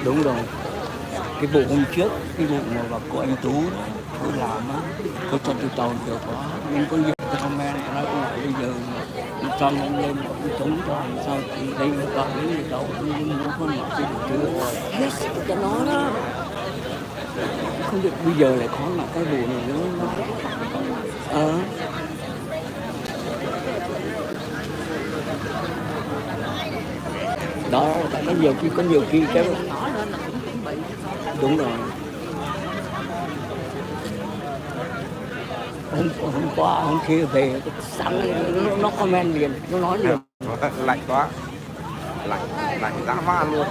Đúng rồi. Cái vụ hôm trước, cái vụ mà bà của anh Tú đó, tôi làm á, tôi cho tôi tàu được quá, nhưng có nhiều cái comment nói bây giờ cho anh lên ông chống cho làm sao thì đây nó gọi đến người đâu, nhưng nó không mở cái được chưa, hết sức cho nó đó. Không được bây giờ lại có là cái vụ này nữa. Đó, có nhiều khi cái đúng rồi. Hôm qua hôm kia về sáng nó comment liền, nó nói liền. Lạnh quá, lạnh dã man luôn.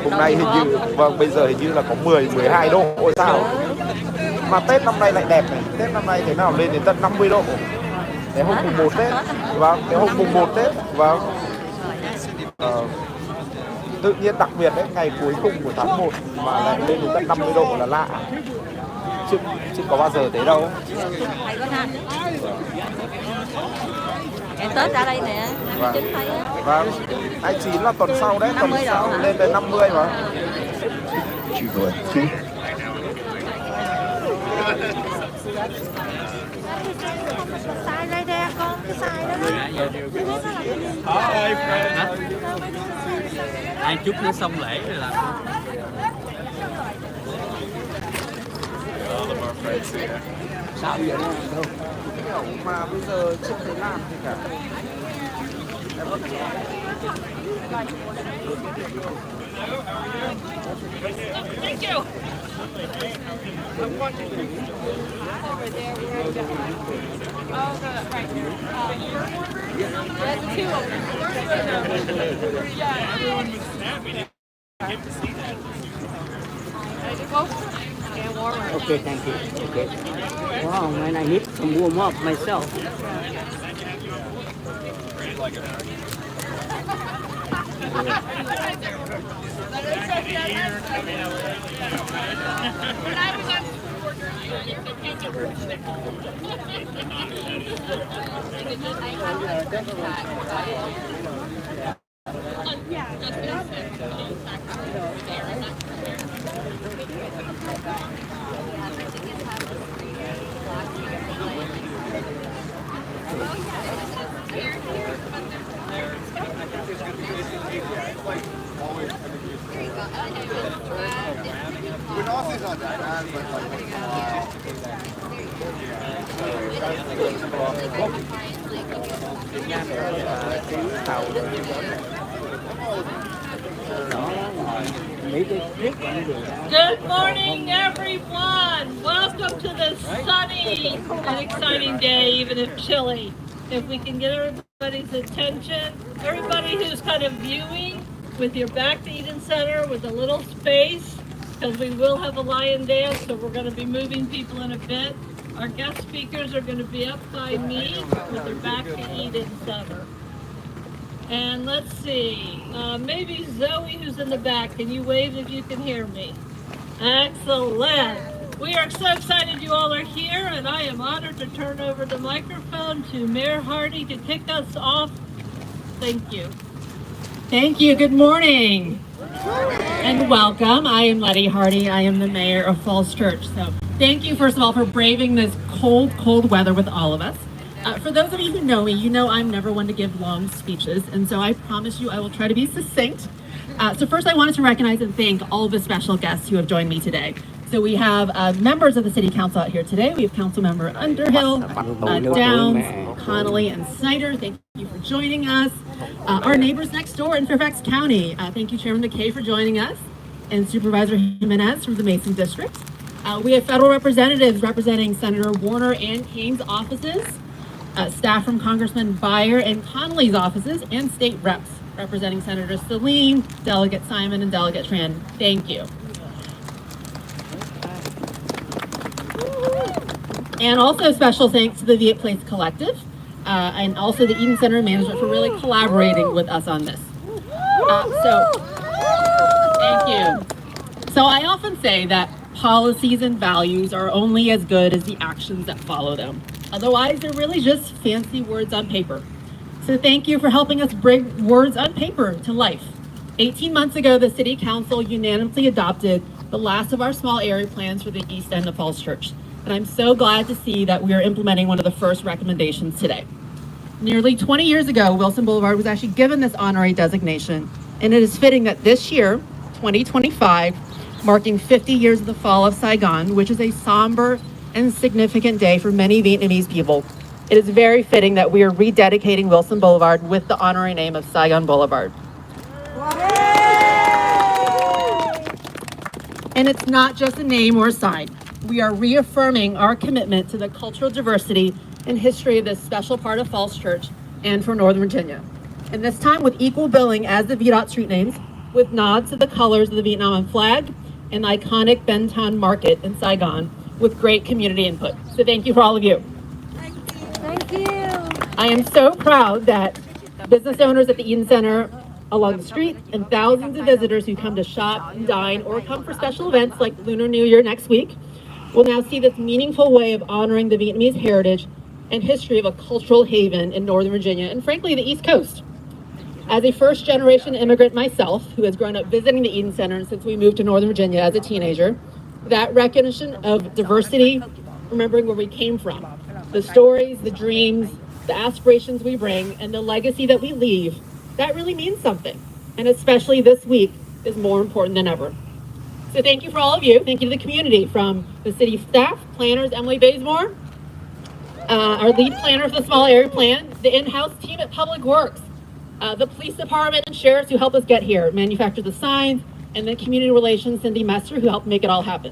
Hôm nay hình như bây giờ hình như là có 12 độ ôi sao. Mà Tết năm nay lại đẹp này, Tết năm nay thế nào lên đến tận 50 độ. Cái hôm mùng 1 Tết, cái hôm mùng 1 Tết, tự nhiên đặc biệt đấy, ngày cuối cùng của tháng 1 mà lại lên đến tận 50 độ là lạ. Chứ có bao giờ thế đâu. Ngày Tết ra đây nè, 29 thấy á. Vâng, 29 là tuần sau đấy, tuần sau lên đến 50 mà. Chỉ rồi. Sai đây đe con, cái sai đó. Ai chút nó xong lễ rồi làm. Sao vậy đó? Mà bây giờ chưa thấy làm gì cả. Thank you. Oh, the right here. There's two of them. Yeah, everyone was snapping. I get to see that. Ready to go? Yeah, warmer. Okay, thank you. Okay. Wow, man, I need to warm up myself. Good morning, everyone. Welcome to this sunny and exciting day, even if chilly. If we can get everybody's attention, everybody who's kind of viewing with your back to Eden Center with a little space, because we will have a lion dance, so we're going to be moving people in a bit. Our guest speakers are going to be up by me with their back to Eden Center. And let's see, maybe Zoe who's in the back, can you wave if you can hear me? Excellent. We are so excited you all are here, and I am honored to turn over the microphone to Mayor Hardy to kick us off. Thank you. Thank you. Good morning. And welcome. I am Letty Hardy. I am the mayor of Falls Church. So thank you, first of all, for braving this cold, cold weather with all of us. For those of you who know me, you know I'm never one to give long speeches, and so I promise you I will try to be succinct. So first I wanted to recognize and thank all the special guests who have joined me today. So we have members of the City Council out here today. We have Councilmember Underhill, Downs, Connolly, and Snyder. Thank you for joining us. Our neighbors next door in Fairfax County. Thank you, Chairman McKay, for joining us, and Supervisor Jimenez from the Mason District. We have federal representatives representing Senator Warner and Kane's offices, staff from Congressman Beyer and Connolly's offices, and state reps representing Senator Saline, Delegate Simon, and Delegate Tran. Thank you. And also special thanks to the Viet Place Collective and also the Eden Center Management for really collaborating with us on this. Thank you. So I often say that policies and values are only as good as the actions that follow them. Otherwise, they're really just fancy words on paper. So thank you for helping us bring words on paper to life. 18 months ago, the City Council unanimously adopted the last of our small area plans for the east end of Falls Church. And I'm so glad to see that we are implementing one of the first recommendations today. Nearly 20 years ago, Wilson Boulevard was actually given this honorary designation, and it is fitting that this year, 2025, marking 50 years of the fall of Saigon, which is a somber and significant day for many Vietnamese people, it is very fitting that we are rededicating Wilson Boulevard with the honorary name of Saigon Boulevard. And it's not just a name or a sign. We are reaffirming our commitment to the cultural diversity and history of this special part of Falls Church and for Northern Virginia. And this time with equal billing as the VDOT street names, with nods to the colors of the Vietnam flag and the iconic Ben Thanh Market in Saigon, with great community input. So thank you for all of you. Thank you. I am so proud that business owners at the Eden Center along the street and thousands of visitors who come to shop and dine or come for special events like Lunar New Year next week will now see this meaningful way of honoring the Vietnamese heritage and history of a cultural haven in Northern Virginia and frankly the East Coast. As a first-generation immigrant myself, who has grown up visiting the Eden Center since we moved to Northern Virginia as a teenager, that recognition of diversity, remembering where we came from, the stories, the dreams, the aspirations we bring, and the legacy that we leave, that really means something. And especially this week is more important than ever. So thank you for all of you. Thank you to the community, from the city staff, planners, Emily Bazemore, our lead planner for the small area plan, the in-house team at Public Works, the police department and sheriffs who helped us get here, manufacture the signs, and then community relations, Cindy Messer, who helped make it all happen.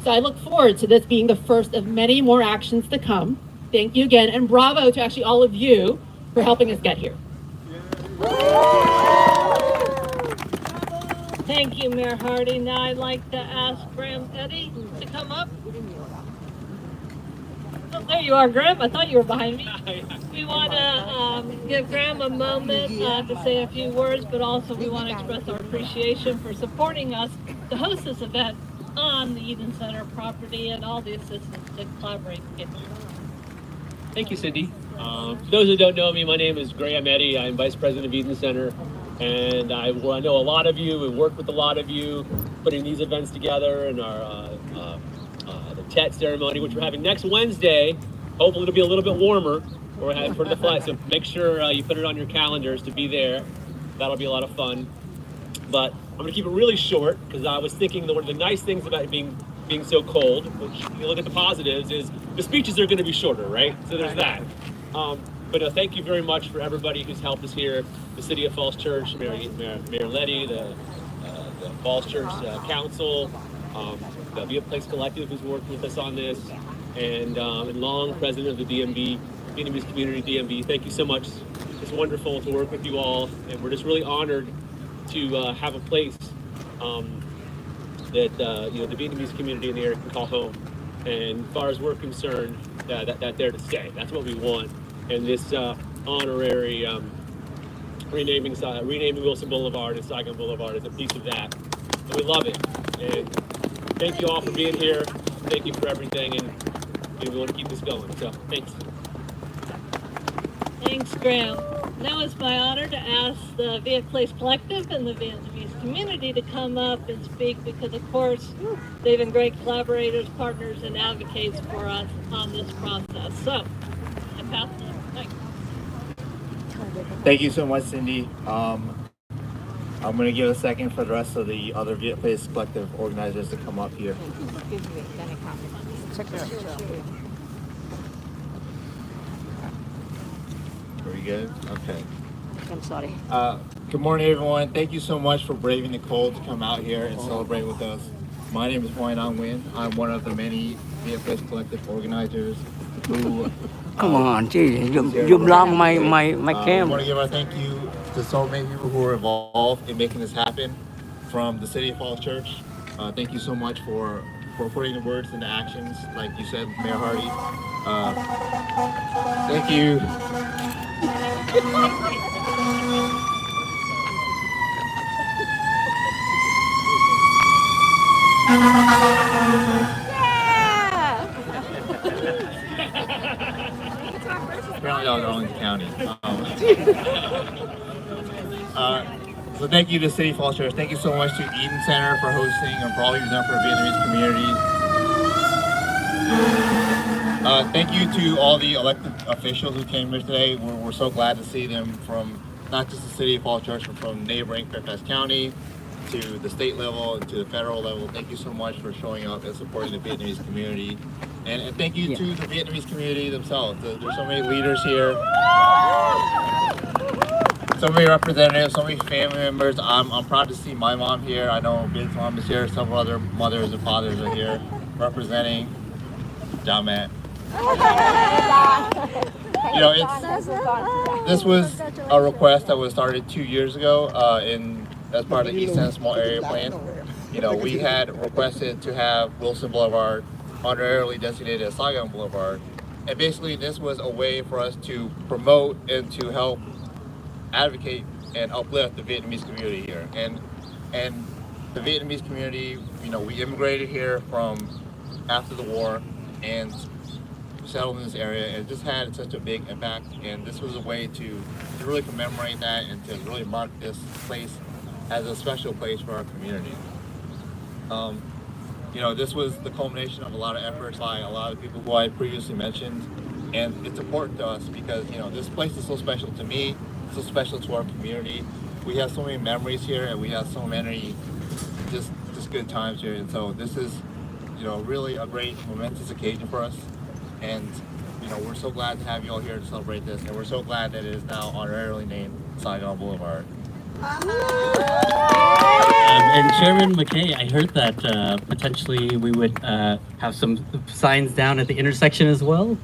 So I look forward to this being the first of many more actions to come. Thank you again, and bravo to actually all of you for helping us get here. Thank you, Mayor Hardy. Now I'd like to ask Graham Eddy to come up. Oh, there you are, Graham. I thought you were behind me. We want to give Graham a moment to say a few words, but also we want to express our appreciation for supporting us to host this event on the Eden Center property and all the assistance to collaborate. Thank you, Cindy. For those who don't know me, my name is Graham Eddy. I'm Vice President of Eden Center, and I know a lot of you and work with a lot of you putting these events together and our the Tet ceremony, which we're having next Wednesday. Hopefully it'll be a little bit warmer for the flight, so make sure you put it on your calendars to be there. That'll be a lot of fun. But I'm going to keep it really short because I was thinking that one of the nice things about being so cold, which you look at the positives, is the speeches are going to be shorter, right? So there's that. But thank you very much for everybody who's helped us here. The City of Falls Church, Mayor Letty, the Falls Church Council, the Be a Place Collective who's worked with us on this, and Long, President of the DMV, Vietnamese Community DMV. Thank you so much. It's wonderful to work with you all, and we're just really honored to have a place that the Vietnamese community in the area can call home. And as far as we're concerned, that there to stay. That's what we want. And this honorary renaming Wilson Boulevard and Saigon Boulevard is a piece of that. And we love it. And thank you all for being here. Thank you for everything. And we want to keep this going. So thanks. Thanks, Graham. Now it's my honor to ask the Viet Place Collective and the Vietnamese community to come up and speak because, of course, they've been great collaborators, partners, and advocates for us on this process. So, I pass the mic. Thank you so much, Cindy. I'm going to give a second for the rest of the other Viet Place Collective organizers to come up here. Are we good? Okay. I'm sorry. Good morning, everyone. Thank you so much for braving the cold to come out here and celebrate with us. My name is Hoai Nong Nguyen. I'm one of the many Viet Place Collective organizers who... Come on, gee, zoom long my I camera. want to give our thank you to so many people who are involved in making this happen. From the City of Falls Church, thank you so much for putting the words into actions, like you said, Mayor Hardy. Thank you. Apparently, I was in the county. So So thank you to City Falls Church. Thank you so much to Eden Center for hosting and for all you've done for the Vietnamese community. Thank you to all the elected officials who came here today. We're so glad to see them from not just the City of Falls Church, but from neighboring Fairfax County to the state level and to the federal level. Thank you so much for showing up and supporting the Vietnamese community. And thank you to the Vietnamese community themselves. There's so many leaders here, so many representatives, so many family members. I'm proud to see my mom here. I know Ben's mom is here. Several other mothers and fathers are here representing Jamet. You know, this was a request that was started 2 years ago as part of the East End Small Area Plan. You know, we had requested to have Wilson Boulevard honorarily designated as Saigon Boulevard. And basically this was a way for us to promote and to help advocate and uplift the Vietnamese community here. And the Vietnamese community, you know, we immigrated here from after the war and settled in this area, and it just had such a big impact. And this was a way to really commemorate that and to really mark this place as a special place for our community. You know, this was the culmination of a lot of efforts by a lot of people who I previously mentioned, and it's important to us because, you know, this place is so special to me, so special to our community. We have so many memories here, and we have so many just good times here. And so this is, you know, really a great momentous occasion for us. And, you know, we're so glad to have you all here to celebrate this, and we're so glad that it is now honorarily named Saigon Boulevard. And Chairman McKay, I heard that potentially we would have some signs down at the intersection as well,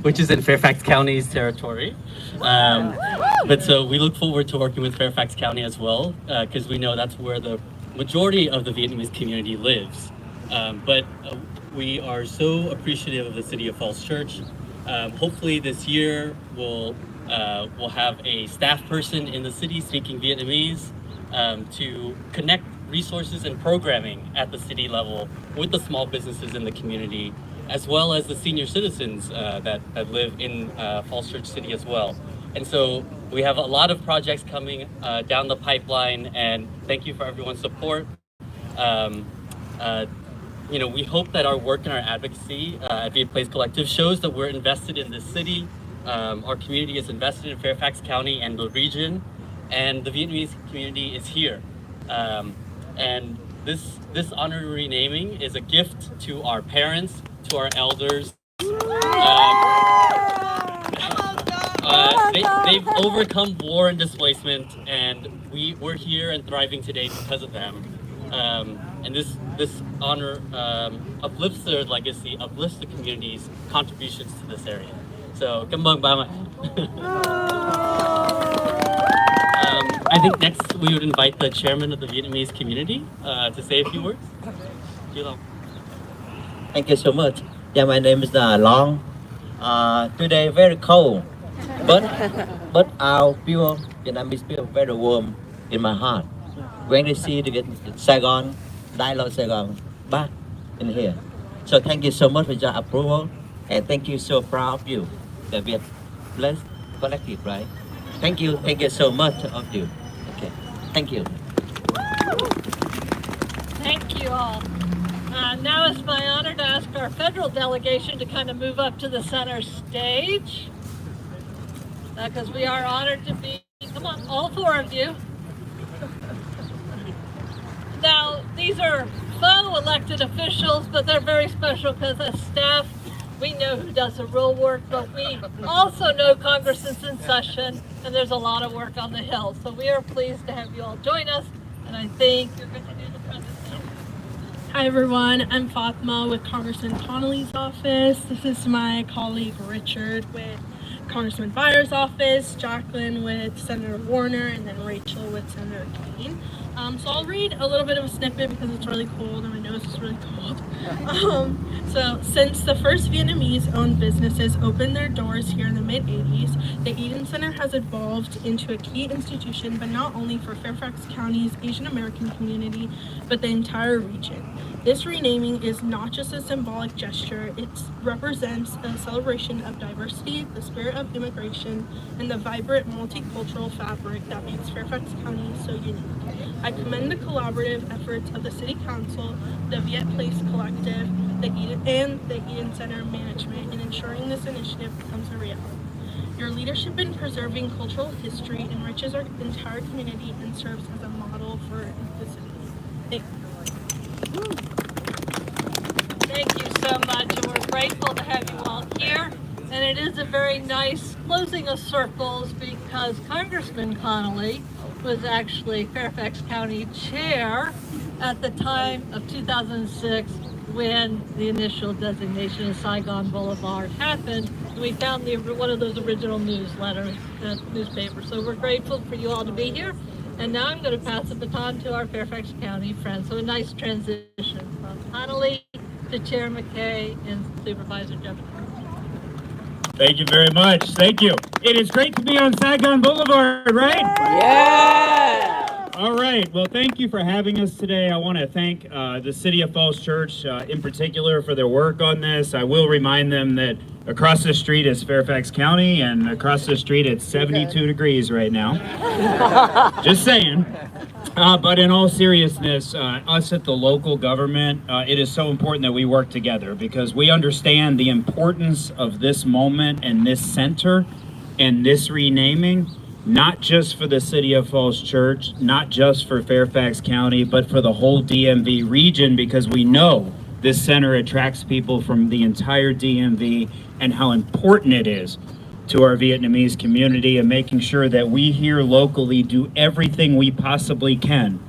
which is in Fairfax County's territory. But so we look forward to working with Fairfax County as well, because we know that's where the majority of the Vietnamese community lives. But we are so appreciative of the City of Falls Church. Hopefully this year we'll have a staff person in the city speaking Vietnamese to connect resources and programming at the city level with the small businesses in the community, as well as the senior citizens that live in Falls Church City as well. And so we have a lot of projects coming down the pipeline, and thank you for everyone's support. You know, we hope that our work and our advocacy at Viet Place Collective shows that we're invested in this city. Our community is invested in Fairfax County and the region, and the Vietnamese community is here. And this honorary naming is a gift to our parents, to our elders. They've overcome war and displacement, and we're here and thriving today because of them. And this honor uplifts their legacy, uplifts the community's contributions to this area. So, cảm ơn ba mẹ. I think next we would invite the chairman of the Vietnamese community to say a few words. Thank you so much. Yeah, my name is Long. Today very cold, but our people, Vietnamese people, very warm in my heart when they see the Saigon, Dialogue Saigon back in here. So thank you so much for your approval, and thank you, so proud of you, the Viet Place Collective, right? Thank you so much of you. Okay, thank you. Thank you all. Now it's my honor to ask our federal delegation to kind of move up to the center stage, because we are honored to be, come on, all four of you. Now, these are faux elected officials, but they're very special because as staff, we know who does the real work, but we also know Congress is in session and there's a lot of work on the Hill. So we are pleased to have you all join us, and I think you're going to do the presentation. Hi everyone, I'm Fatma with Congressman Connolly's office. This is my colleague Richard with Congressman Byers' office, Jacqueline with Senator Warner, and then Rachel with Senator Kane. So I'll read a little bit of a snippet because it's really cold and my nose is really cold. So since the first Vietnamese-owned businesses opened their doors here in the mid-80s, the Eden Center has evolved into a key institution, but not only for Fairfax County's Asian American community, but the entire region. This renaming is not just a symbolic gesture, it represents a celebration of diversity, the spirit of immigration, and the vibrant multicultural fabric that makes Fairfax County so unique. I commend the collaborative efforts of the City Council, the Viet Place Collective, the Eden Center management in ensuring this initiative becomes a reality. Your leadership in preserving cultural history enriches our entire community and serves as a model for the city. Thank you. Thank you so much, and we're grateful to have you all here. And it is a very nice closing of circles because Congressman Connolly was actually Fairfax County Chair at the time of 2006 when the initial designation of Saigon Boulevard happened. And we found one of those original newspapers. So we're grateful for you all to be here. And now I'm going to pass the baton to our Fairfax County friends. So a nice transition from Connolly to Chair McKay and Supervisor Jefferson. Thank you very much. Thank you. It is great to be on Saigon Boulevard, right? Yeah! All right. Well, thank you for having us today. I want to thank the City of Falls Church in particular for their work on this. I will remind them that across the street is Fairfax County, and across the street it's 72 degrees right now. Just saying. But in all seriousness, us at the local government, it is so important that we work together because we understand the importance of this moment and this center and this renaming, not just for the City of Falls Church, not just for Fairfax County, but for the whole DMV region, because we know this center attracts people from the entire DMV and how important it is to our Vietnamese community, and making sure that we here locally do everything we possibly can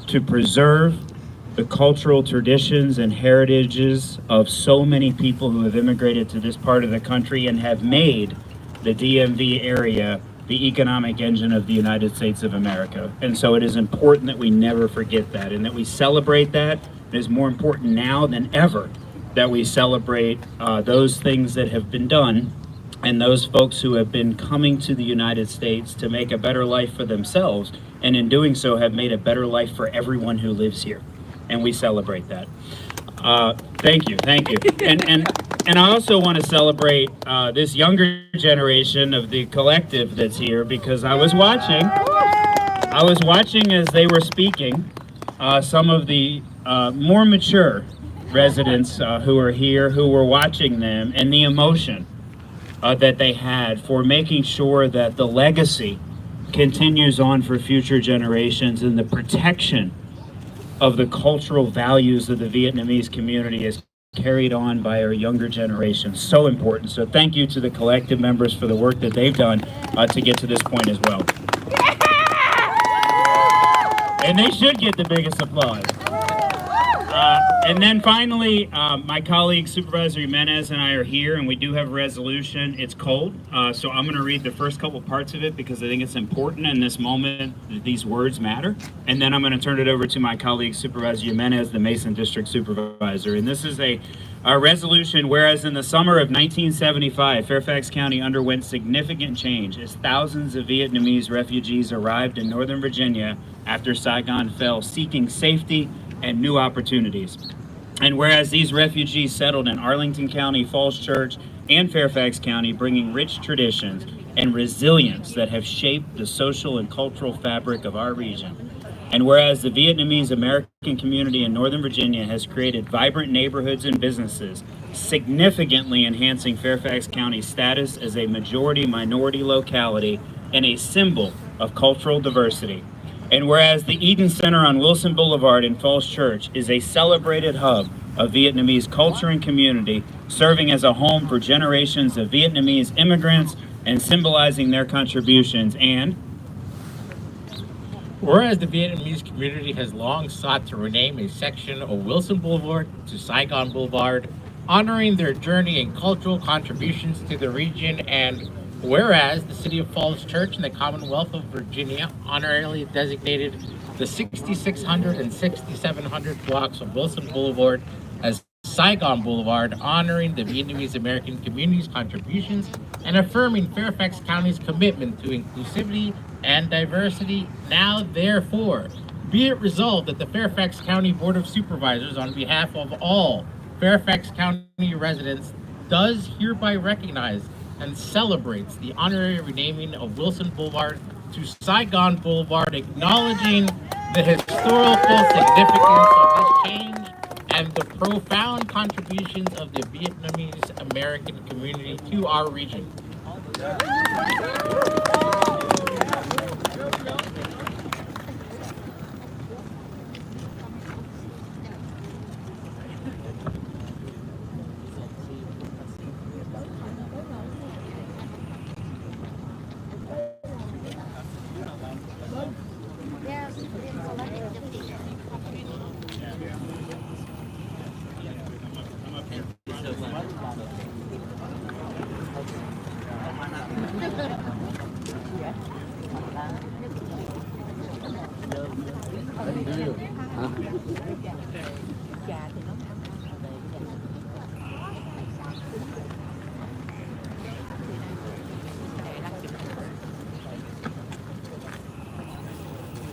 to preserve the cultural traditions and heritages of so many people who have immigrated to this part of the country and have made the DMV area the economic engine of the United States of America. And so it is important that we never forget that and that we celebrate that. It is more important now than ever that we celebrate those things that have been done and those folks who have been coming to the United States to make a better life for themselves, and in doing so have made a better life for everyone who lives here. And we celebrate that. Thank you. And I also want to celebrate this younger generation of the collective that's here, because I was watching as they were speaking, some of the more mature residents who are here, who were watching them, and the emotion that they had for making sure that the legacy continues on for future generations, and the protection of the cultural values of the Vietnamese community is carried on by our younger generation. So important. So thank you to the collective members for the work that they've done to get to this point as well. And they should get the biggest applause. And then finally, my colleague Supervisor Jimenez and I are here, and we do have a resolution. It's cold, so I'm going to read the first couple parts of it because I think it's important in this moment that these words matter. And then I'm going to turn it over to my colleague Supervisor Jimenez, the Mason District Supervisor. And this is a resolution, whereas in the summer of 1975, Fairfax County underwent significant change as thousands of Vietnamese refugees arrived in Northern Virginia after Saigon fell, seeking safety and new opportunities. And whereas these refugees settled in Arlington County, Falls Church, and Fairfax County, bringing rich traditions and resilience that have shaped the social and cultural fabric of our region. And whereas the Vietnamese American community in Northern Virginia has created vibrant neighborhoods and businesses, significantly enhancing Fairfax County's status as a majority-minority locality and a symbol of cultural diversity. And whereas the Eden Center on Wilson Boulevard in Falls Church is a celebrated hub of Vietnamese culture and community, serving as a home for generations of Vietnamese immigrants and symbolizing their contributions. And whereas the Vietnamese community has long sought to rename a section of Wilson Boulevard to Saigon Boulevard, honoring their journey and cultural contributions to the region. And whereas the City of Falls Church and the Commonwealth of Virginia honorarily designated the 6600 and 6700 blocks of Wilson Boulevard as Saigon Boulevard, honoring the Vietnamese American community's contributions and affirming Fairfax County's commitment to inclusivity and diversity. Now, therefore, be it resolved that the Fairfax County Board of Supervisors, on behalf of all Fairfax County residents, does hereby recognize and celebrates the honorary renaming of Wilson Boulevard to Saigon Boulevard, acknowledging the historical significance of this change and the profound contributions of the Vietnamese American community to our region.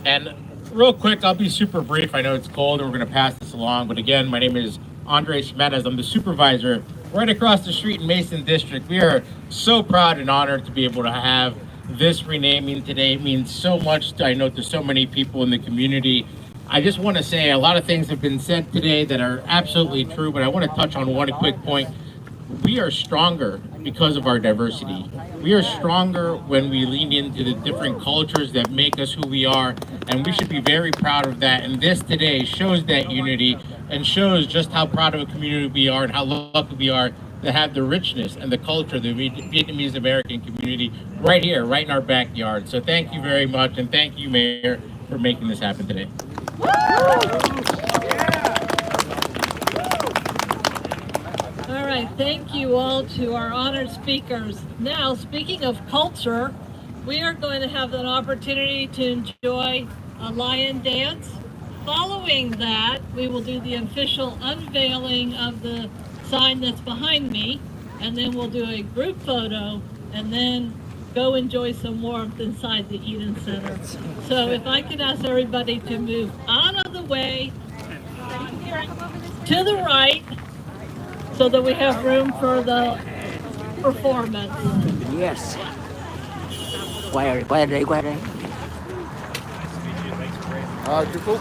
And real quick, I'll be super brief. I know it's cold and we're going to pass this along. But again, my name is Andre Jimenez. I'm the supervisor right across the street in Mason District. We are so proud and honored to be able to have this renaming today. It means so much, I know, to so many people in the community. I just want to say a lot of things have been said today that are absolutely true, but I want to touch on one quick point. We are stronger because of our diversity. We are stronger when we lean into the different cultures that make us who we are, and we should be very proud of that. And this today shows that unity and shows just how proud of a community we are and how lucky we are to have the richness and the culture of the Vietnamese American community right here, right in our backyard. So thank you very much, and thank you, Mayor, for making this happen today. All right, thank you all to our honored speakers. Now, speaking of culture, we are going to have an opportunity to enjoy a lion dance. Following that, we will do the official unveiling of the sign that's behind me, and then we'll do a group photo, and then go enjoy some warmth inside the Eden Center. So if I could ask everybody to move out of the way to the right so that we have room for the performance. Yes. Quay đây. Chú Phúc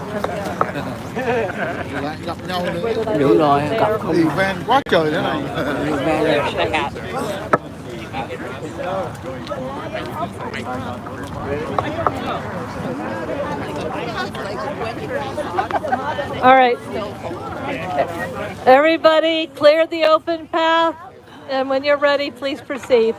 lại gặp nhau nữa. Đúng rồi, gặp không. Event quá trời thế này. All right. Everybody clear the open path, and when you're ready, please proceed.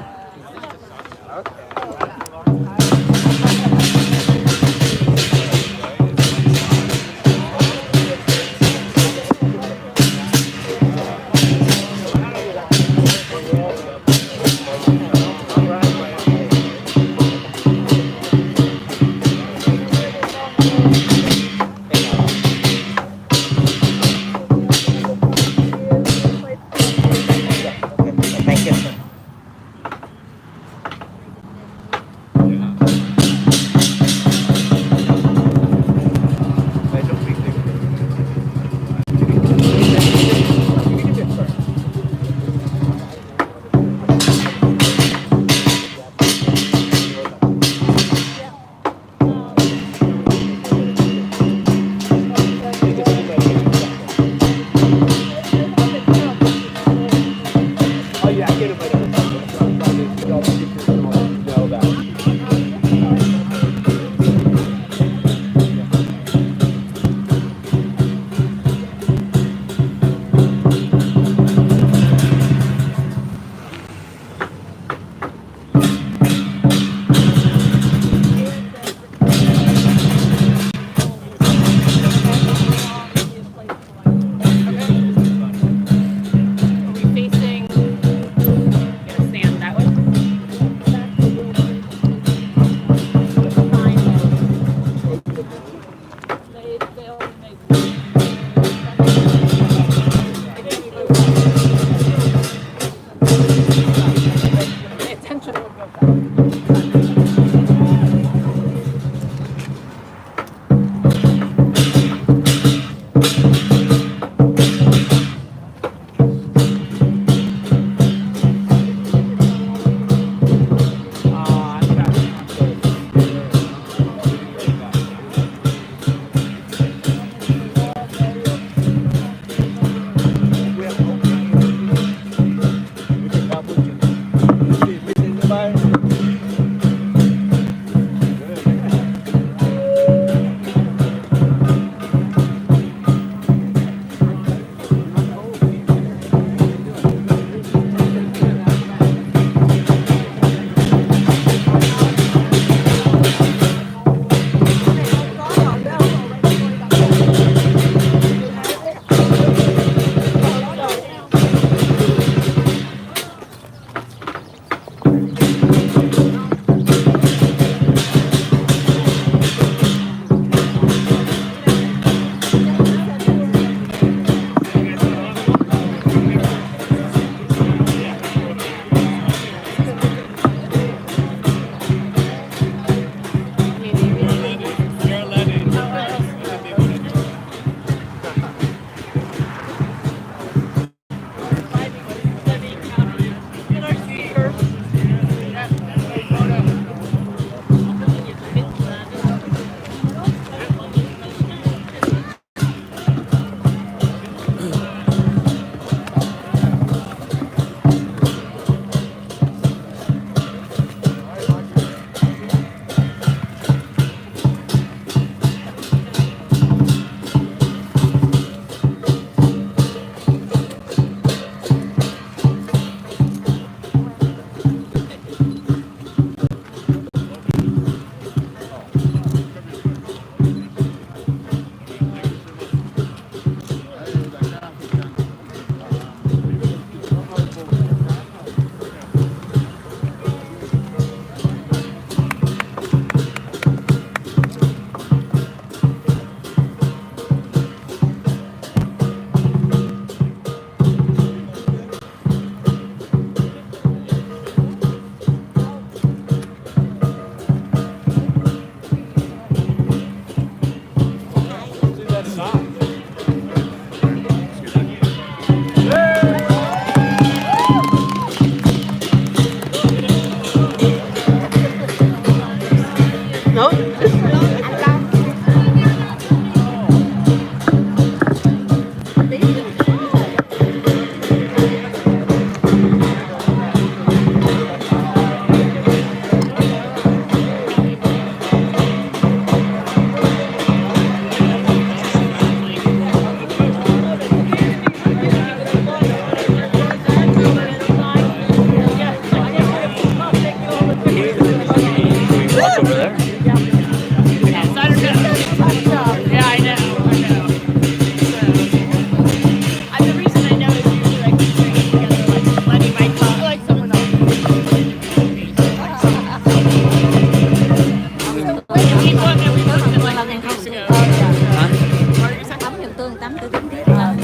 vô tắm tự tắm tiếp mà.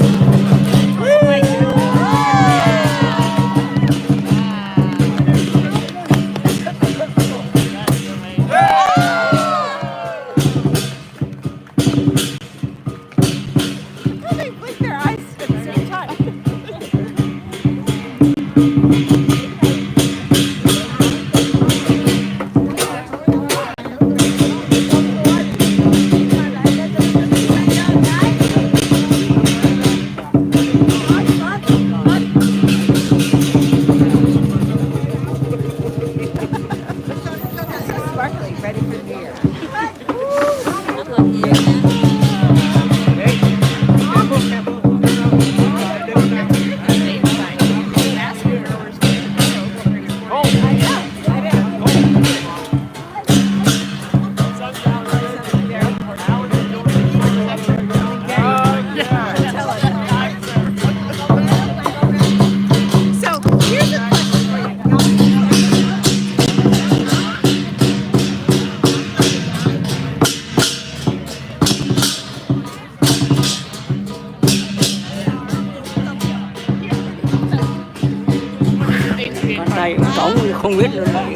Này tổng không biết luôn đấy.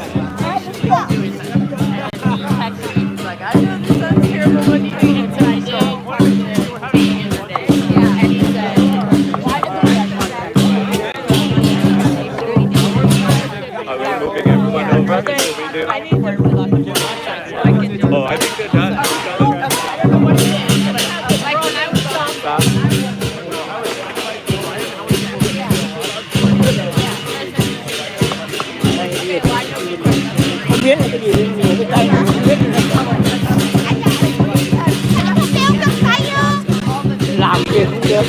Không biết là cái gì nhiều cái tay không biết làm việc không được.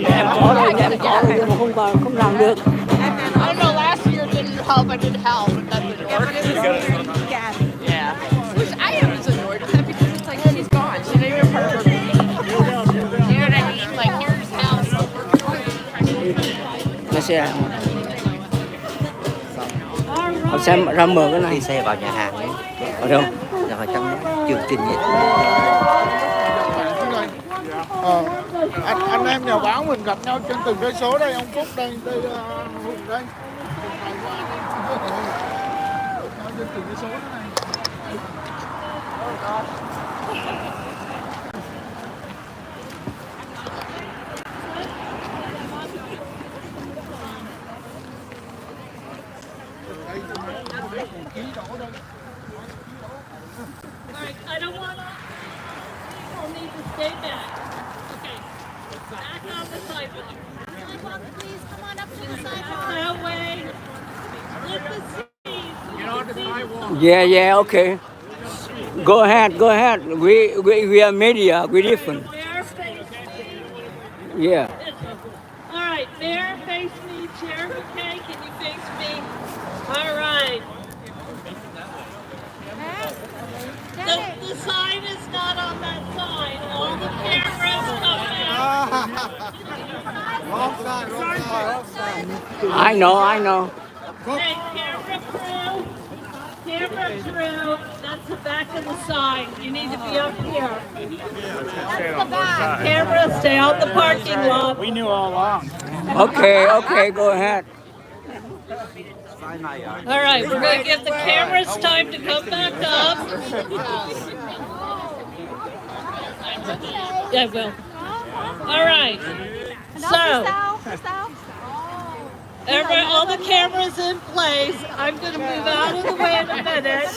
Em có rồi nhưng mà không làm được. I don't know, last year didn't help, I did help, but that didn't work. Yeah. Which I was annoyed with that because it's like, she's gone, she's not even part of her meeting. You know what I mean? Like, here's how Nó sẽ họ sẽ ra mở cái này. Đi xe vào nhà hàng ấy. Ở đâu? Rồi trong chương trình vậy. Anh em nhà báo mình gặp nhau trên từng cái số đây, ông Phúc đây, Hùng đây. Trên từng cái số này. Alright, I don't want to. People need to stay back. Okay. Back on the sidewalk. Please come on up to the sidewalk. That way. Let the seats. Get on the sidewalk. Yeah, okay. Go ahead. We are media, we different. Mayor, face me. Yeah. All right, Mayor, face me. Chair, okay, can you face me? All right. The sign is not on that side. All the cameras come out. Wrong side. I know. Hey, camera crew, that's the back of the sign. You need to be up here. That's the back. Camera, stay out the parking lot. We knew all along. Okay, go ahead. All right, we're going to give the cameras time to come back up. Yeah, I will. All right. So, all the cameras in place. I'm going to move out of the way in a minute.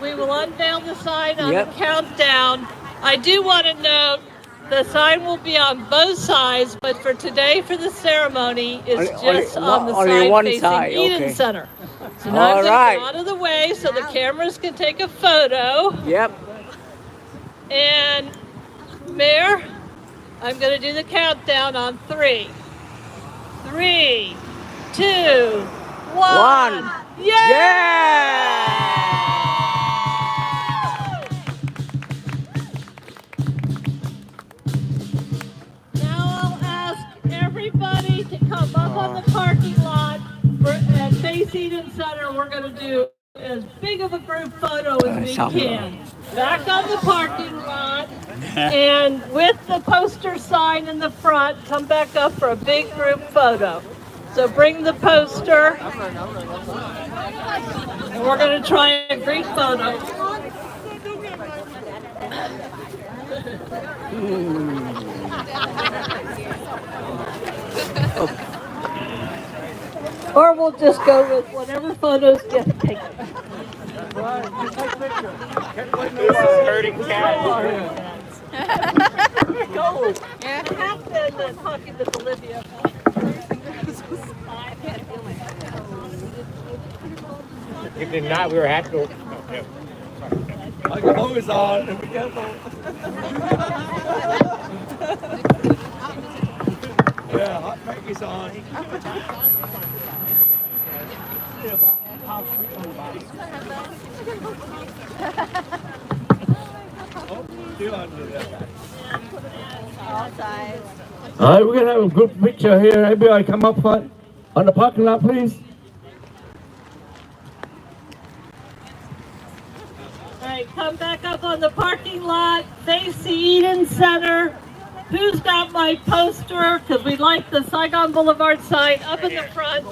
We will unveil the sign on the countdown. I do want to note the sign will be on both sides, but for today, for the ceremony, it's just on the side facing Eden Center. So now I'm going to get out of the way so the cameras can take a photo. Yep. And Mayor, I'm going to do the countdown on 3. 3, 2, 1. Yeah! Face Eden Center, we're going to do as big of a group photo as we can. Back on the parking lot, and with the poster sign in the front, come back up for a big group photo. So bring the poster, and we're going to try a group photo. Or we'll just go with whatever photos get taken. This is hurting cat. Go. I have been talking with Olivia. If did not, we were happy to. My phone is on. Be careful. Yeah, hot mic is on. All right, we're going to have a group picture here. Everybody come up front on the parking lot, please. All right, come back up on the parking lot, face the Eden Center. Who's got my poster? Because we like the Saigon Boulevard sign up in the front.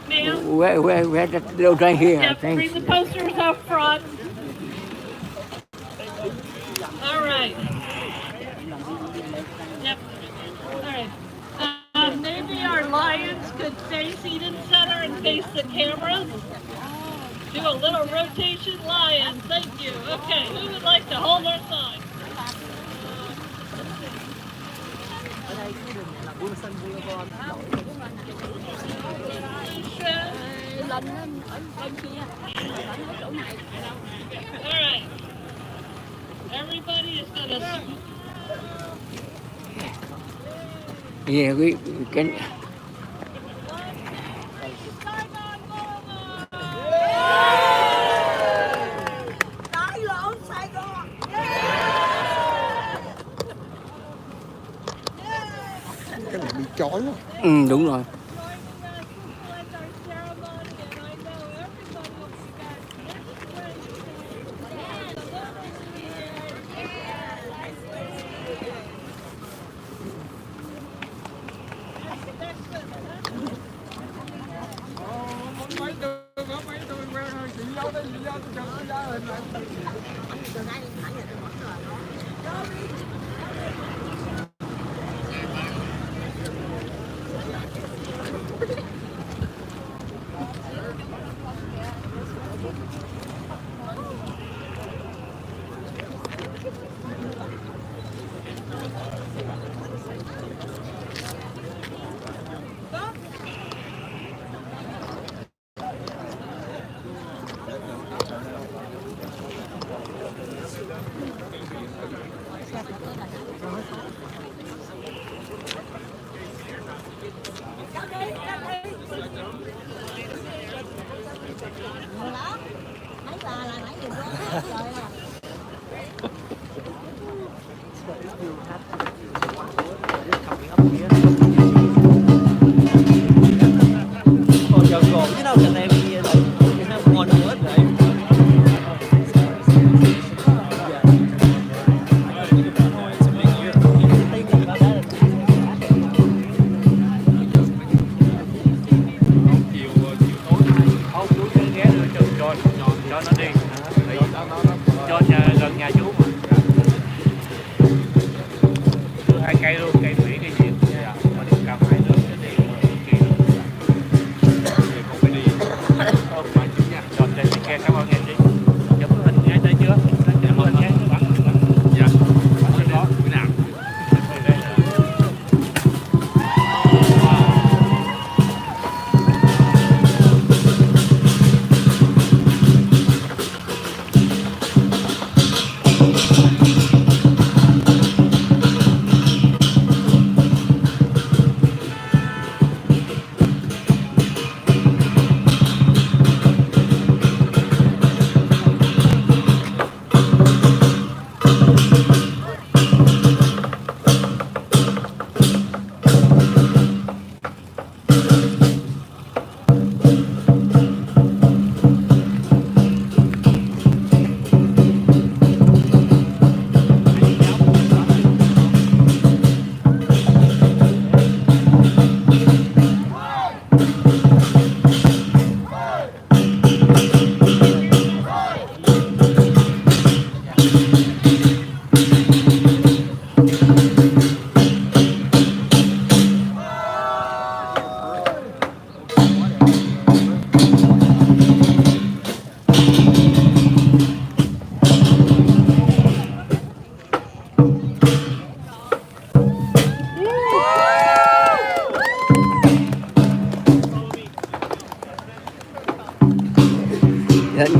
Ma'am? Where that right here, I Yep, think. bring the posters up front. All right. Yep. All right. Maybe our lions could face Eden Center and face the cameras. Do a little rotation lion. Thank you. Okay, who would like to hold our sign? All right. Everybody is going to... Yeah, we can. Cái này bị chói quá. Đúng rồi.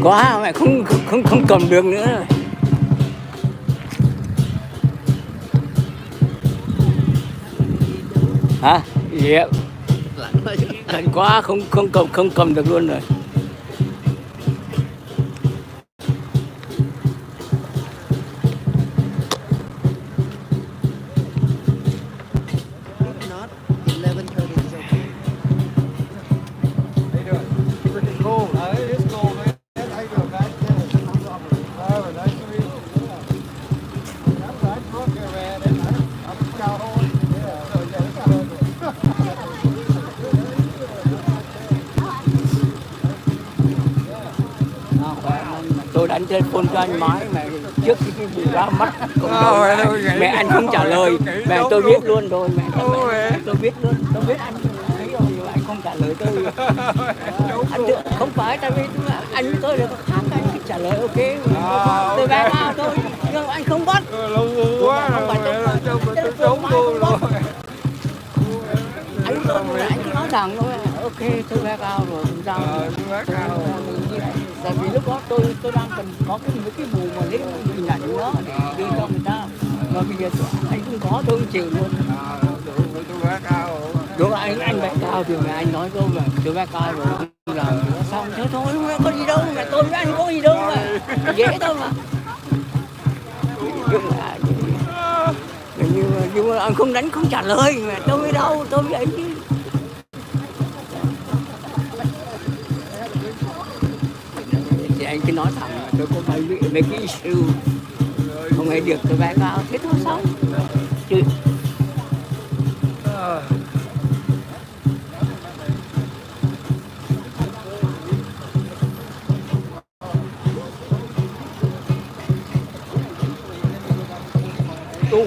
quá mẹ không cầm được nữa. Hả? Dạ. Lạnh quá không cầm được luôn rồi. Tôi đánh telephone cho anh nói mà trước cái vụ ra mắt mẹ anh không trả lời, mẹ tôi biết luôn rồi, mẹ tôi biết luôn, tôi biết anh thấy rồi nhưng mà anh không trả lời tôi. Anh tự, không phải tại vì anh với tôi đều có khác, anh cứ trả lời ok, tôi bé cao thôi, nhưng mà anh không bắt. Không phải tôi trốn luôn rồi. Anh tôi anh cứ nói thẳng thôi, ok tôi bé cao rồi, không sao. Tại vì lúc đó tôi đang cần có mấy cái vụ mà lấy hình ảnh đó để đưa cho người ta, mà bây giờ anh không có, tôi không chịu luôn. Đúng rồi, anh bé cao thì mẹ anh nói tôi mà tôi bé cao rồi không làm nữa, xong thế thôi, mẹ có gì đâu, mẹ tôi với anh có gì đâu mà dễ thôi mà. Nhưng mà anh không đánh không trả lời, mẹ tôi với đâu, tôi với anh chứ. Thì anh cứ nói thẳng là tôi có mấy cái issue không hề được tôi bé cao, thế thôi xong chứ.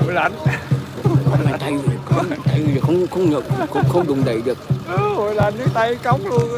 Lạnh. Mày tay không đụng đẩy được. Hồi lạnh cái tay cống luôn.